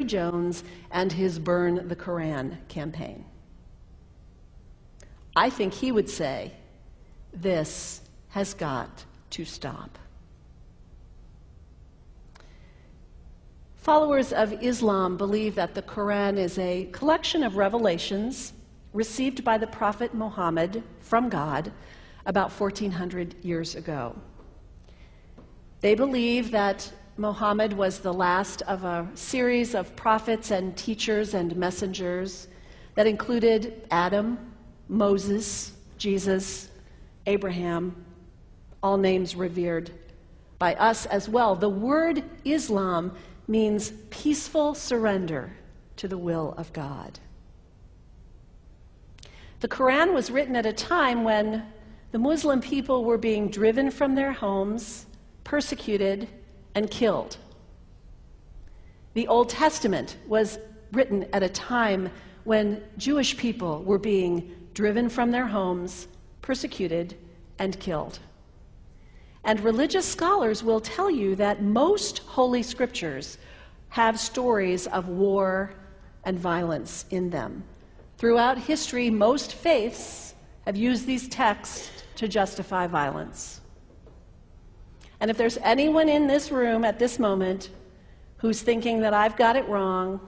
Jones and his Burn the Koran campaign. I think he would say, this has got to stop. Followers of Islam believe that the Quran is a collection of revelations received by the Prophet Muhammad from God about 1400 years ago. They believe that Muhammad was the last of a series of prophets and teachers and messengers that included Adam, Moses, Jesus, Abraham, all names revered by us as well. The word Islam means peaceful surrender to the will of God. The Quran was written at a time when the Muslim people were being driven from their homes, persecuted, and killed. The Old Testament was written at a time when Jewish people were being driven from their homes, persecuted, and killed. And religious scholars will tell you that most holy scriptures have stories of war and violence in them. Throughout history, most faiths have used these texts to justify violence. And if there's anyone in this room at this moment who's thinking that I've got it wrong,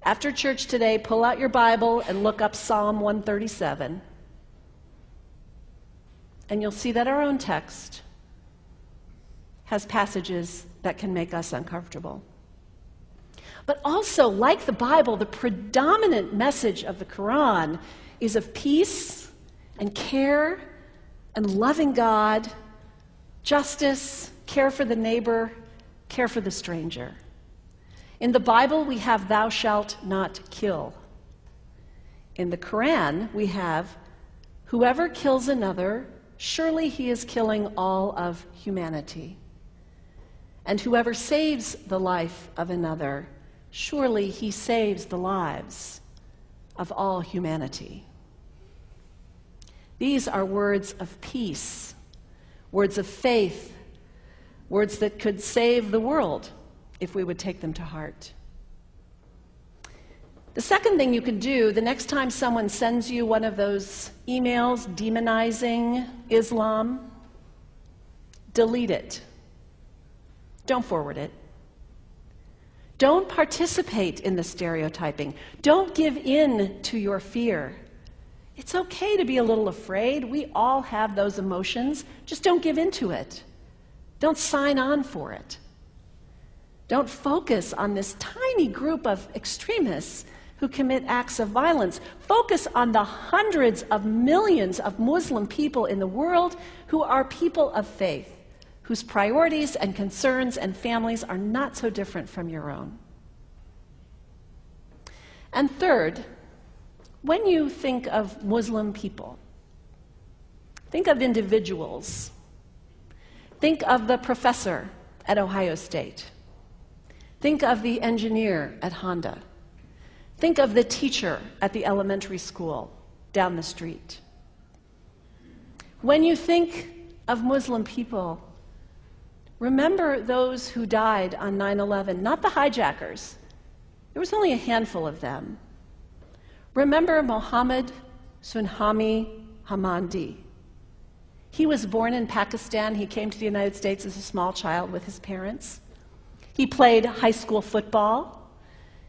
after church today, pull out your Bible and look up Psalm 137. And you'll see that our own text has passages that can make us uncomfortable. But also, like the Bible, the predominant message of the Quran is of peace and care and loving God, justice, care for the neighbor, care for the stranger. In the Bible, we have thou shalt not kill. In the Quran, we have whoever kills another, surely he is killing all of humanity. And whoever saves the life of another, surely he saves the lives of all humanity. These are words of peace, words of faith, words that could save the world if we would take them to heart. The second thing you can do, the next time someone sends you one of those emails demonizing Islam, delete it. Don't forward it. Don't participate in the stereotyping. Don't give in to your fear. It's okay to be a little afraid. We all have those emotions. Just don't give in to it. Don't sign on for it. Don't focus on this tiny group of extremists who commit acts of violence. Focus on the hundreds of millions of Muslim people in the world who are people of faith, whose priorities and concerns and families are not so different from your own. And third, when you think of Muslim people, think of individuals. Think of the professor at Ohio State. Think of the engineer at Honda. Think of the teacher at the elementary school down the street. When you think of Muslim people, remember those who died on 9/11, not the hijackers. There was only a handful of them. Remember Mohammed Sunhami Hamandi. He was born in Pakistan. He came to the United States as a small child with his parents. He played high school football.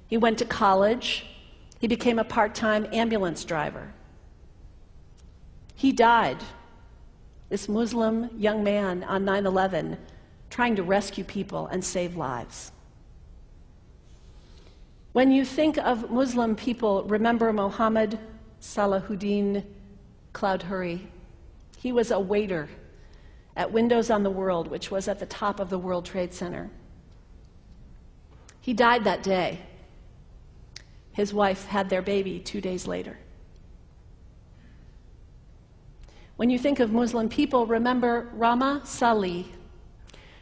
He went to college. He became a part-time ambulance driver. He died, this Muslim young man, on 9/11, trying to rescue people and save lives. When you think of Muslim people, remember Mohammed Salahuddin Cloudhurry. He was a waiter at Windows on the World, which was at the top of the World Trade Center. He died that day. His wife had their baby 2 days later. When you think of Muslim people, remember Rama Salih.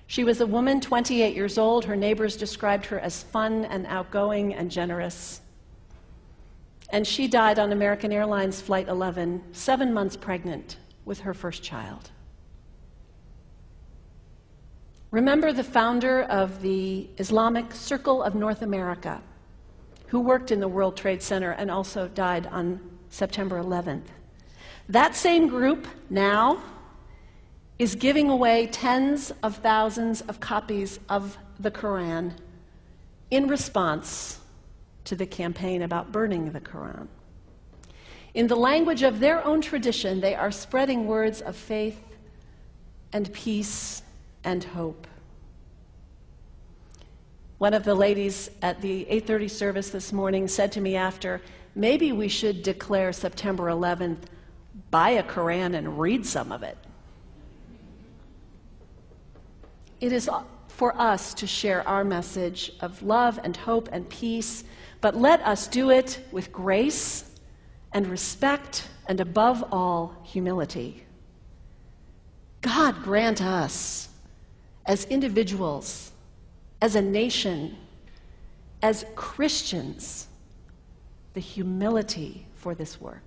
She was a woman, 28 years old. Her neighbors described her as fun and outgoing and generous. And she died on American Airlines Flight 11, 7 months pregnant with her first child. Remember the founder of the Islamic Circle of North America, who worked in the World Trade Center and also died on September 11th. That same group now is giving away tens of thousands of copies of the Quran in response to the campaign about burning the Quran. In the language of their own tradition, they are spreading words of faith and peace and hope. One of the ladies at the 8:30 service this morning said to me after, maybe we should declare September 11th, buy a Quran and read some of it. It is for us to share our message of love and hope and peace, but let us do it with grace and respect and, above all, humility. God grant us, as individuals, as a nation, as Christians, the humility for this work.